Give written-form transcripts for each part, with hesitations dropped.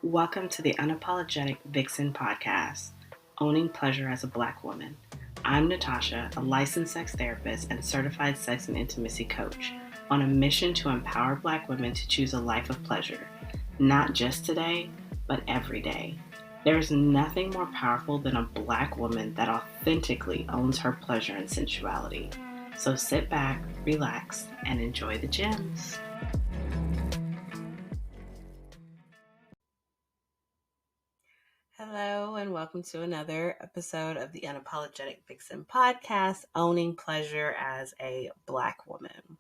Welcome to the Unapologetic Vixen podcast, Owning Pleasure as a Black Woman. I'm Natasha, a licensed sex therapist and certified sex and intimacy coach, on a mission to empower Black women to choose a life of pleasure, not just today, but every day. There is nothing more powerful than a Black woman that authentically owns her pleasure and sensuality. So sit back, relax, and enjoy the gems. Hello, and welcome to another episode of the Unapologetic Vixen podcast, Owning Pleasure as a Black Woman.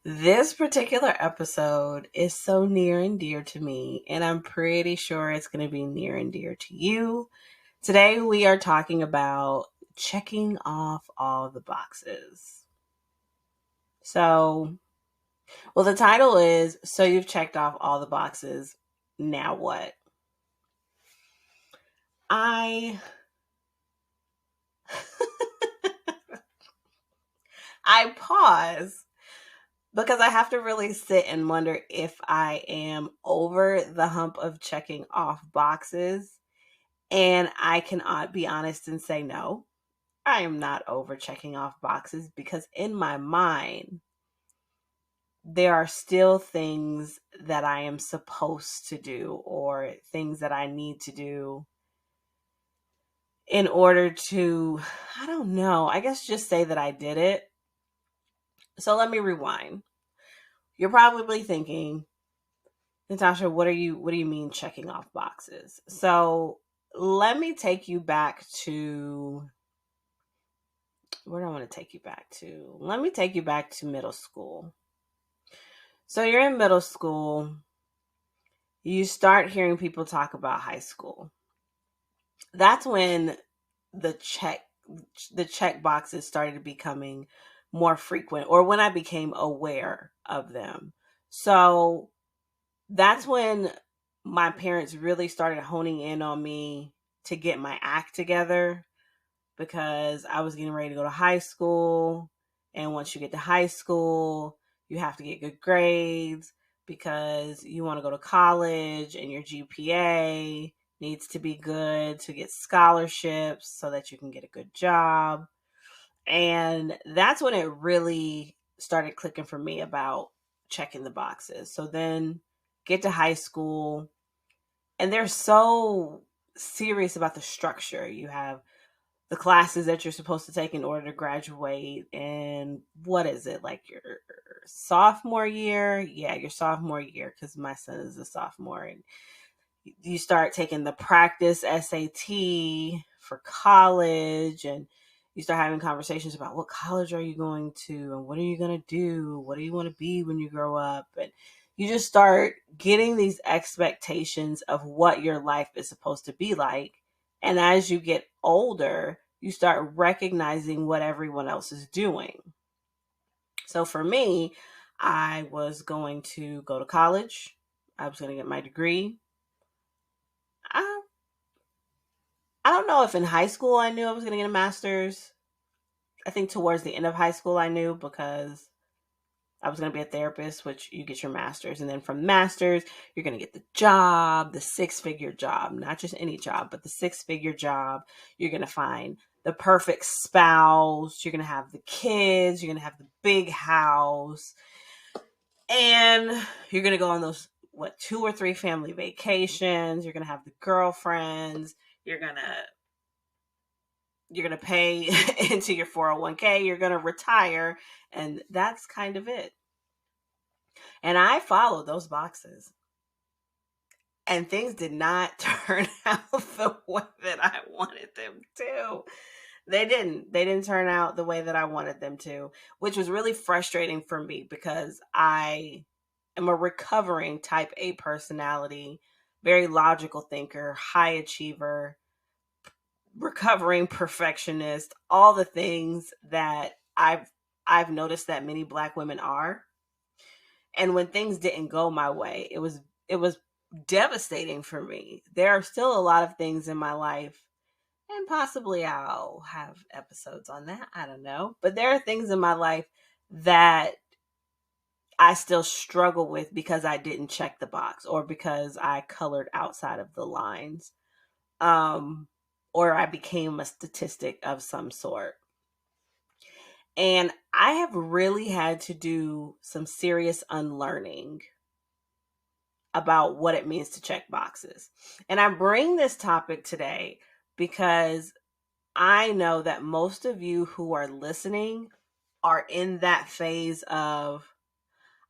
This particular episode is so near and dear to me, and I'm pretty sure it's going to be near and dear to you. Today, we are talking about checking off all the boxes. The title is, So You've Checked Off All the Boxes, Now What? I pause because I have to really sit and wonder if I am over the hump of checking off boxes. And I can be honest and say, no, I am not over checking off boxes, because in my mind, there are still things that I am supposed to do or things that I need to do in order to, I don't know, I guess just say that I did it. So let me rewind. You're probably thinking, Natasha, what do you mean checking off boxes? So let me take you back to, where do I want to take you back to? Let me take you back to middle school. So you're in middle school, you start hearing people talk about high school. That's when the check boxes started becoming more frequent, or when I became aware of them. So that's when my parents really started honing in on me to get my act together, because I was getting ready to go to high school. And once you get to high school, you have to get good grades because you want to go to college, and your GPA needs to be good to get scholarships so that you can get a good job. And that's when it really started clicking for me about checking the boxes. So then get to high school, and they're so serious about the structure. You have the classes that you're supposed to take in order to graduate. And what is it, like your sophomore year? Yeah, your sophomore year, because my son is a sophomore. And you start taking the practice SAT for college, and you start having conversations about what college are you going to, and what are you going to do? What do you want to be when you grow up? And you just start getting these expectations of what your life is supposed to be like. And as you get older, you start recognizing what everyone else is doing. So for me, I was going to go to college. I was going to get my degree. I, I don't know if in high school I knew I was going to get a master's. I think towards the end of high school I knew, because I was going to be a therapist, which you get your master's. And then from master's, you're going to get the job, the 6-figure job, not just any job, but the 6-figure job. You're going to find the perfect spouse. You're going to have the kids. You're going to have the big house. And you're going to go on those, 2 or 3 family vacations. You're going to have the girlfriends. You're going to pay into your 401k. You're going to retire. And that's kind of it. And I followed those boxes. And things did not turn out the way that I wanted them to. They didn't turn out the way that I wanted them to, which was really frustrating for me, because I am a recovering type A personality, very logical thinker, high achiever, recovering perfectionist, all the things that I've noticed that many Black women are. And when things didn't go my way, it was devastating for me. There are still a lot of things in my life, and possibly I'll have episodes on that, I don't know. But there are things in my life that I still struggle with because I didn't check the box or because I colored outside of the lines. Um, or I became a statistic of some sort. And I have really had to do some serious unlearning about what it means to check boxes. And I bring this topic today because I know that most of you who are listening are in that phase of,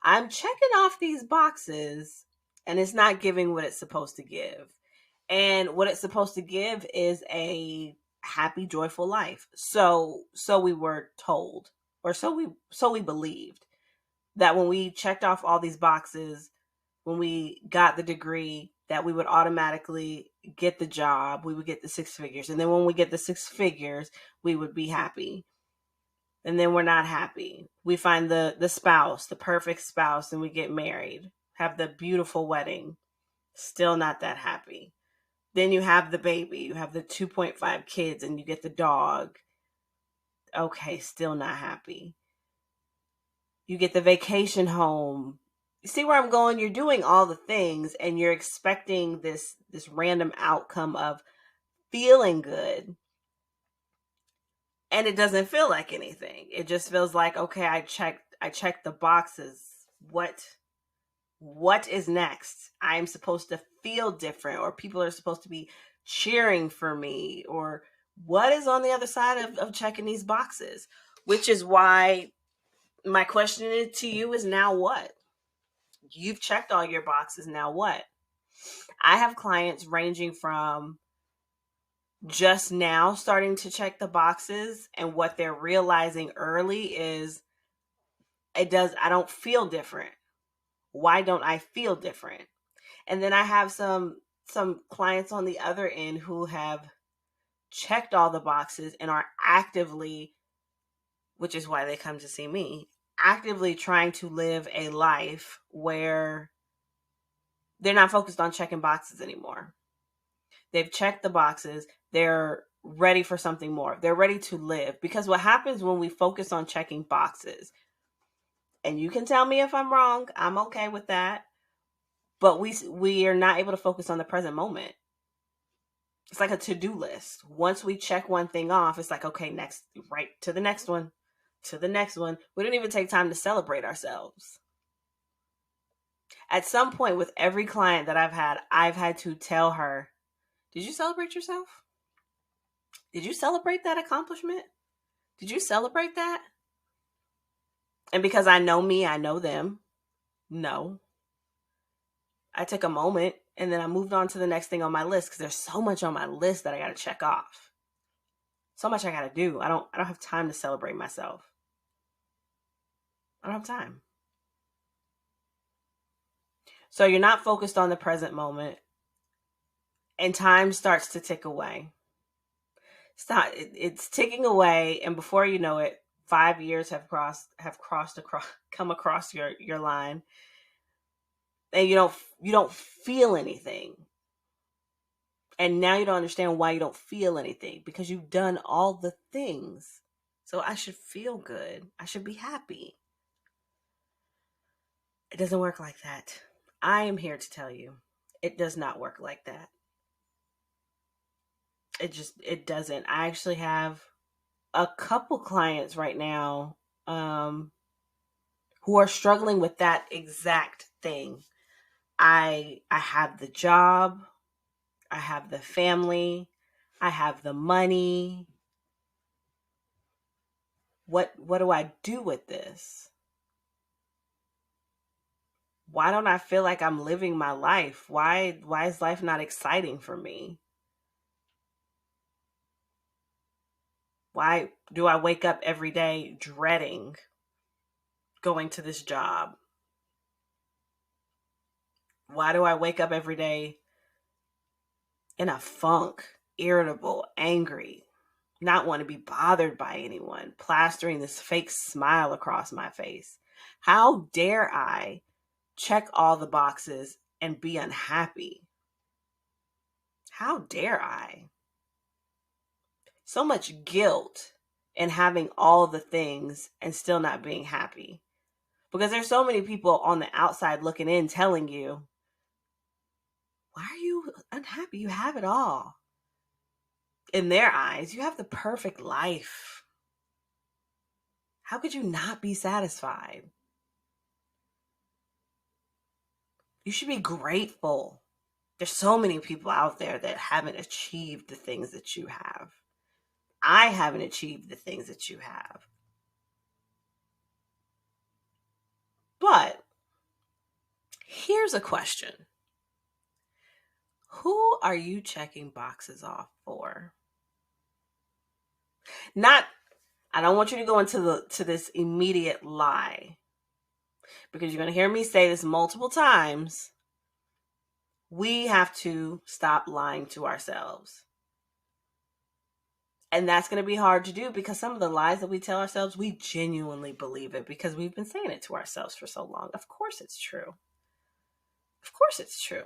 I'm checking off these boxes and it's not giving what it's supposed to give. And what it's supposed to give is a happy, joyful life. So we were told, or so we believed that when we checked off all these boxes, when we got the degree, that we would automatically get the job, we would get the six figures. And then when we get the six figures, we would be happy. And then we're not happy. We find the spouse, the perfect spouse, and we get married, have the beautiful wedding, still not that happy. Then you have the baby, you have the 2.5 kids, and you get the dog. Okay, still not happy. You get the vacation home. You see where I'm going? You're doing all the things and you're expecting this random outcome of feeling good, and it doesn't feel like anything. It just feels like, okay, I checked the boxes. What is next? I'm supposed to feel different, or people are supposed to be cheering for me, or what is on the other side of checking these boxes? Which is why my question to you is, now what? You've checked all your boxes, now what? I have clients ranging from just now starting to check the boxes, and what they're realizing early is, I don't feel different. Why don't I feel different? And then I have some clients on the other end who have checked all the boxes and are actively, which is why they come to see me, actively trying to live a life where they're not focused on checking boxes anymore. They've checked the boxes. They're ready for something more. They're ready to live. Because what happens when we focus on checking boxes, and you can tell me if I'm wrong, I'm okay with that, but we are not able to focus on the present moment. It's like a to-do list. Once we check one thing off, it's like, okay, next, right to the next one, to the next one. We don't even take time to celebrate ourselves. At some point with every client that I've had to tell her, did you celebrate yourself? Did you celebrate that accomplishment? Did you celebrate that? And because I know me, I know them. No. I took a moment and then I moved on to the next thing on my list, because there's so much on my list that I got to check off. So much I got to do. I don't have time to celebrate myself. I don't have time. So you're not focused on the present moment, and time starts to tick away. It's ticking away, and before you know it, 5 years come across your line, and you don't feel anything. And now you don't understand why you don't feel anything, because you've done all the things. So I should feel good. I should be happy. It doesn't work like that. I am here to tell you, it does not work like that. It doesn't. I actually have a couple clients right now, um, who are struggling with that exact thing. I have the job, I have the family, I have the money. What do I do with this? Why don't I feel like I'm living my life? Why is life not exciting for me? Why do I wake up every day dreading going to this job? Why do I wake up every day in a funk, irritable, angry, not want to be bothered by anyone, plastering this fake smile across my face? How dare I check all the boxes and be unhappy? How dare I? So much guilt in having all the things and still not being happy. Because there's so many people on the outside looking in telling you, why are you unhappy? You have it all. In their eyes, you have the perfect life. How could you not be satisfied? You should be grateful. There's so many people out there that haven't achieved the things that you have. I haven't achieved the things that you have. But here's a question. Who are you checking boxes off for? Not, I don't want you to go into this immediate lie, because you're going to hear me say this multiple times. We have to stop lying to ourselves. And that's going to be hard to do, because some of the lies that we tell ourselves, we genuinely believe it because we've been saying it to ourselves for so long. Of course it's true. Of course it's true.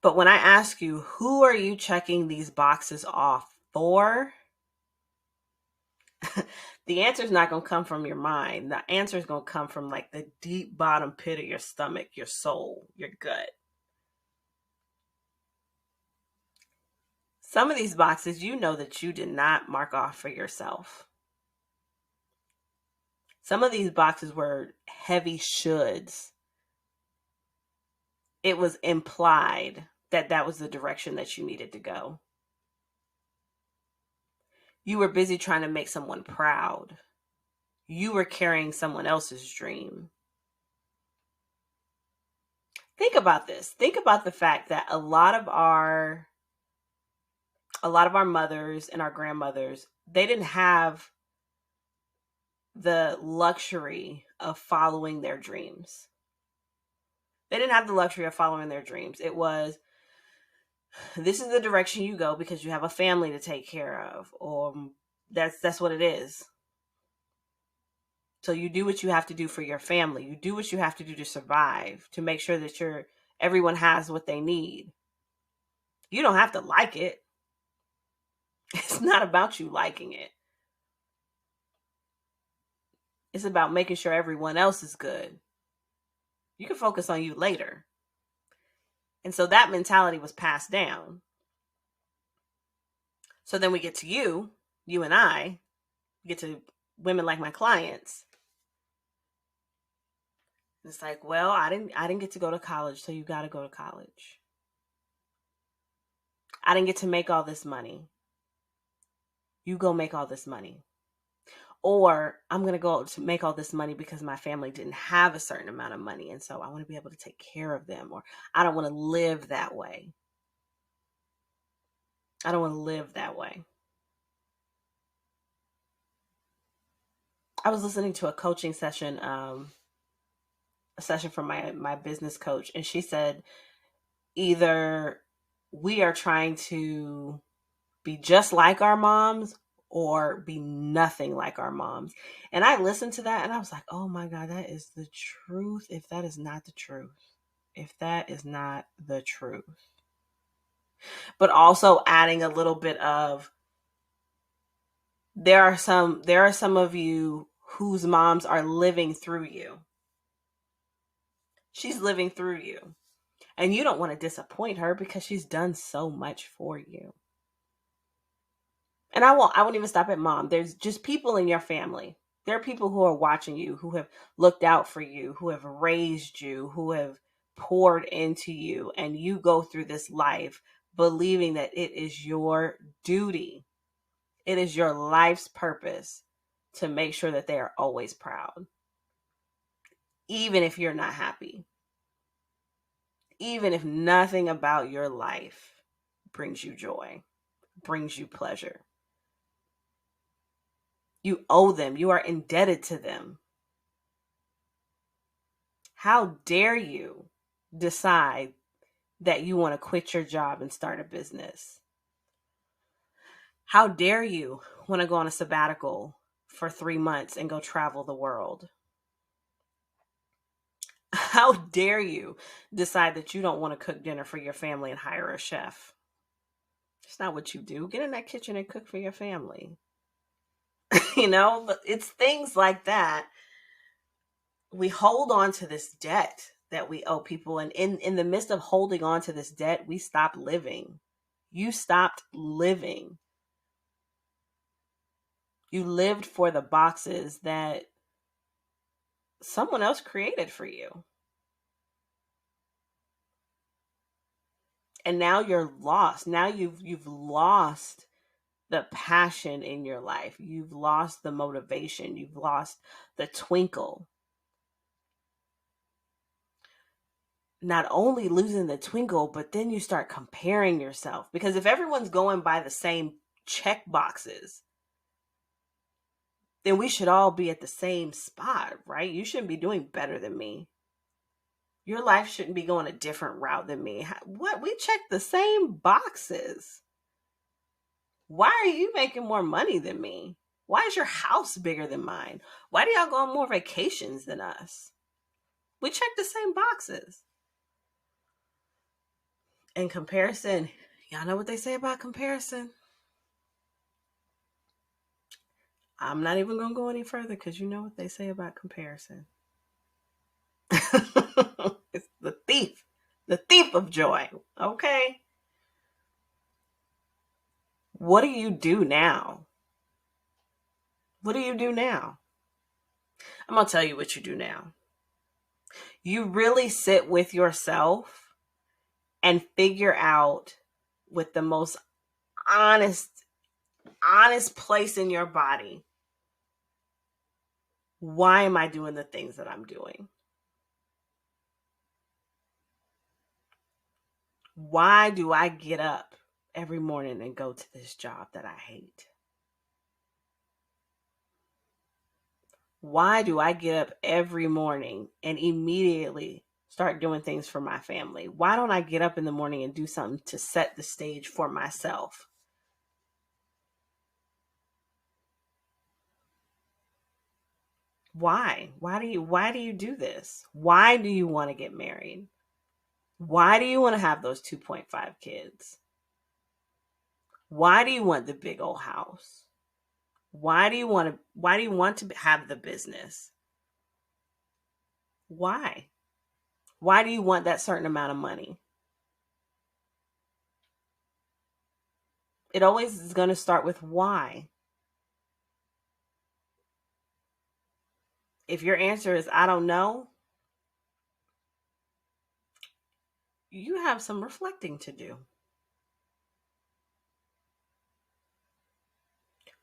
But when I ask you, who are you checking these boxes off for? The answer is not going to come from your mind. The answer is going to come from like the deep bottom pit of your stomach, your soul, your gut. Some of these boxes, you know that you did not mark off for yourself. Some of these boxes were heavy shoulds. It was implied that that was the direction that you needed to go. You were busy trying to make someone proud. You were carrying someone else's dream. Think about this. Think about the fact that a lot of our mothers and our grandmothers, they didn't have the luxury of following their dreams. They didn't have the luxury of following their dreams. It was, this is the direction you go because you have a family to take care of, or that's what it is. So you do what you have to do for your family. You do what you have to do to survive, to make sure that everyone has what they need. You don't have to like it. It's not about you liking it. It's about making sure everyone else is good. You can focus on you later. And so that mentality was passed down. So then we get to you and I, get to women like my clients. It's like, well, I didn't get to go to college, so you got to go to college. I didn't get to make all this money. You go make all this money. Or I'm going to go to make all this money because my family didn't have a certain amount of money, and so I want to be able to take care of them. Or I don't want to live that way. I don't want to live that way. I was listening to a coaching session, a session from my business coach, and she said, either we are trying to be just like our moms or be nothing like our moms. And I listened to that and I was like, oh my God, that is the truth. If that is not the truth. If that is not the truth. But also adding a little bit of, there are some of you whose moms are living through you. She's living through you. And you don't want to disappoint her because she's done so much for you. And I won't even stop at mom. There's just people in your family. There are people who are watching you, who have looked out for you, who have raised you, who have poured into you. And you go through this life believing that it is your duty. It is your life's purpose to make sure that they are always proud. Even if you're not happy. Even if nothing about your life brings you joy, brings you pleasure. You owe them. You are indebted to them. How dare you decide that you want to quit your job and start a business? How dare you want to go on a sabbatical for 3 months and go travel the world? How dare you decide that you don't want to cook dinner for your family and hire a chef? It's not what you do. Get in that kitchen and cook for your family. It's things like that. We hold on to this debt that we owe people. And in the midst of holding on to this debt, we stop living. You stopped living. You lived for the boxes that someone else created for you. And now you're lost. Now you've lost the passion in your life. You've lost the motivation. You've lost the twinkle. Not only losing the twinkle, but then you start comparing yourself. Because if everyone's going by the same check boxes, then we should all be at the same spot, right? You shouldn't be doing better than me. Your life shouldn't be going a different route than me. What? We check the same boxes. Why are you making more money than me? Why is your house bigger than mine? Why do y'all go on more vacations than us? We check the same boxes. And comparison, y'all know what they say about comparison? I'm not even going to go any further because you know what they say about comparison. It's the thief of joy. Okay. What do you do now? What do you do now? I'm going to tell you what you do now. You really sit with yourself and figure out with the most honest place in your body, why am I doing the things that I'm doing? Why do I get up every morning and go to this job that I hate? Why do I get up every morning and immediately start doing things for my family? Why don't I get up in the morning and do something to set the stage for myself? Why? Why do you do this? Why do you want to get married? Why do you want to have those 2.5 kids? Why do you want the big old house? Why do you want to have the business? Why? Why do you want that certain amount of money? It always is going to start with why. If your answer is I don't know, you have some reflecting to do.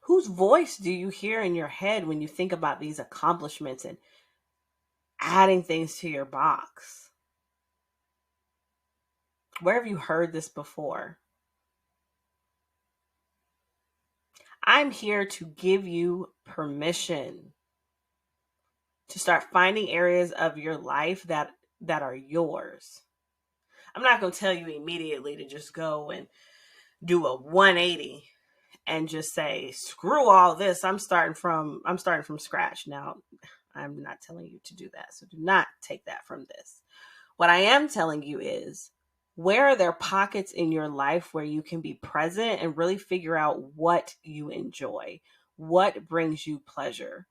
Whose voice do you hear in your head when you think about these accomplishments and adding things to your box? Where have you heard this before? I'm here to give you permission to start finding areas of your life that are yours. I'm not going to tell you immediately to just go and do a 180 and just say, screw all this. I'm starting from scratch. Now, I'm not telling you to do that. So do not take that from this. What I am telling you is, where are there pockets in your life where you can be present and really figure out what you enjoy? What brings you pleasure?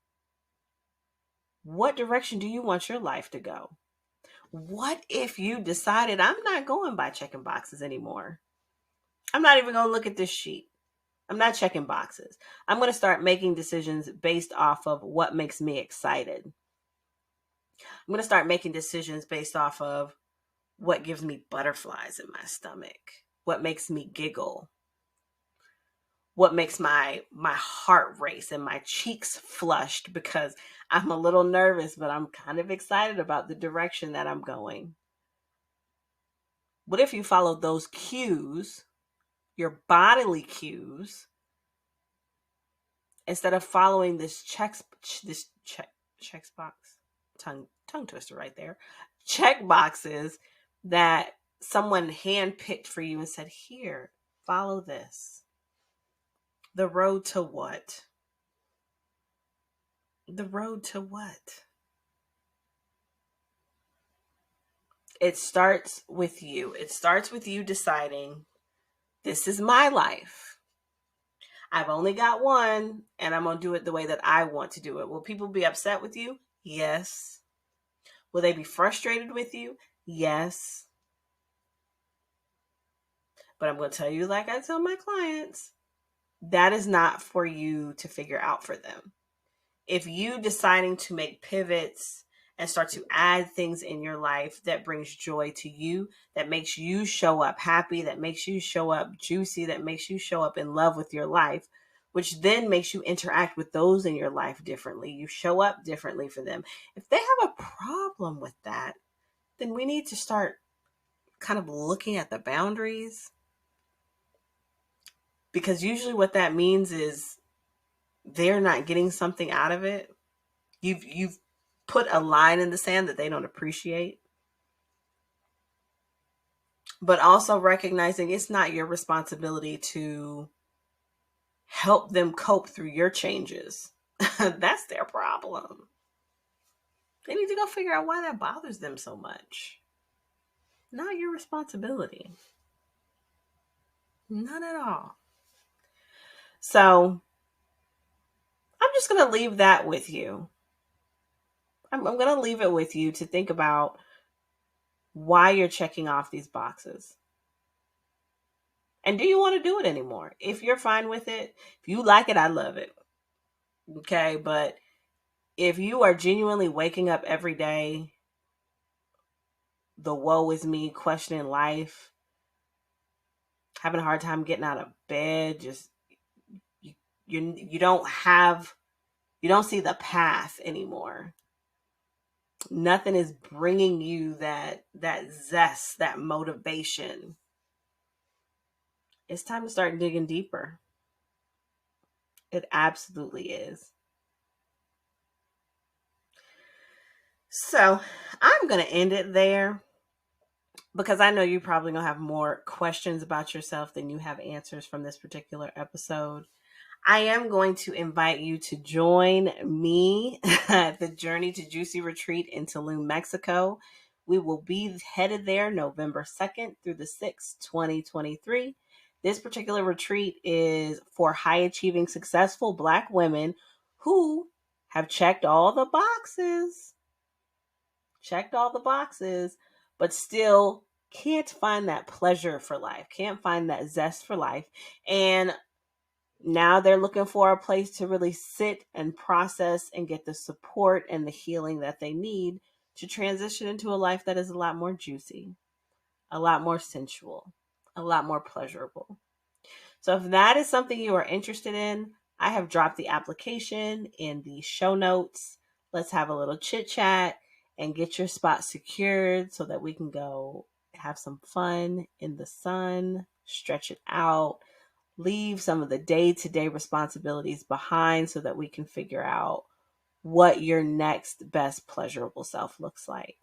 What direction do you want your life to go? What if you decided, I'm not going by checking boxes anymore? I'm not even going to look at this sheet. I'm not checking boxes. I'm going to start making decisions based off of what makes me excited. I'm going to start making decisions based off of what gives me butterflies in my stomach, what makes me giggle, what makes my heart race and my cheeks flushed because I'm a little nervous, but I'm kind of excited about the direction that I'm going. What if you followed those cues, your bodily cues, instead of following this check box, tongue twister right there, check boxes that someone handpicked for you and said, here, follow this. The road to what? The road to what? It starts with you. It starts with you deciding, this is my life. I've only got one, and I'm going to do it the way that I want to do it. Will people be upset with you? Yes. Will they be frustrated with you? Yes. But I'm going to tell you, like I tell my clients, that is not for you to figure out for them. If you deciding to make pivots and start to add things in your life that brings joy to you, that makes you show up happy, that makes you show up juicy, that makes you show up in love with your life, which then makes you interact with those in your life differently. You show up differently for them. If they have a problem with that, then we need to start kind of looking at the boundaries, because usually what that means is they're not getting something out of it. You've put a line in the sand that they don't appreciate. But also recognizing it's not your responsibility to help them cope through your changes. That's their problem. They need to go figure out why that bothers them so much. Not your responsibility. Not at all. So I'm just going to leave that with you. I'm going to leave it with you to think about why you're checking off these boxes. And do you want to do it anymore? If you're fine with it, if you like it, I love it. Okay, but if you are genuinely waking up every day, the woe is me, questioning life, having a hard time getting out of bed, just you don't see the path anymore. Nothing is bringing you that zest, that motivation. It's time to start digging deeper. It absolutely is. So I'm going to end it there, because I know you're probably going to have more questions about yourself than you have answers from this particular episode. I am going to invite you to join me at the Journey to Juicy Retreat in Tulum, Mexico. We will be headed there November 2nd through the 6th, 2023. This particular retreat is for high-achieving, successful Black women who have checked all the boxes, but still can't find that pleasure for life, can't find that zest for life. And now they're looking for a place to really sit and process and get the support and the healing that they need to transition into a life that is a lot more juicy, a lot more sensual, a lot more pleasurable. So if that is something you are interested in, I have dropped the application in the show notes. Let's have a little chit chat and get your spot secured so that we can go have some fun in the sun, stretch it out, leave some of the day-to-day responsibilities behind so that we can figure out what your next best pleasurable self looks like.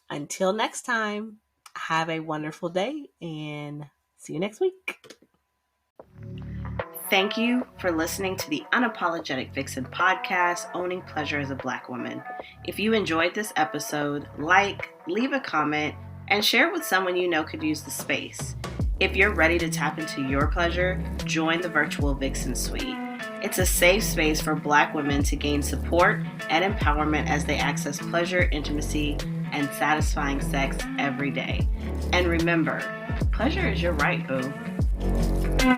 Until next time, have a wonderful day and see you next week. Thank you for listening to the Unapologetic Vixen podcast, Owning Pleasure as a Black Woman. If you enjoyed this episode, leave a comment, and share it with someone you know could use the space. If you're ready to tap into your pleasure, join the virtual Vixen Suite. It's a safe space for Black women to gain support and empowerment as they access pleasure, intimacy, and satisfying sex every day. And remember, pleasure is your right, boo.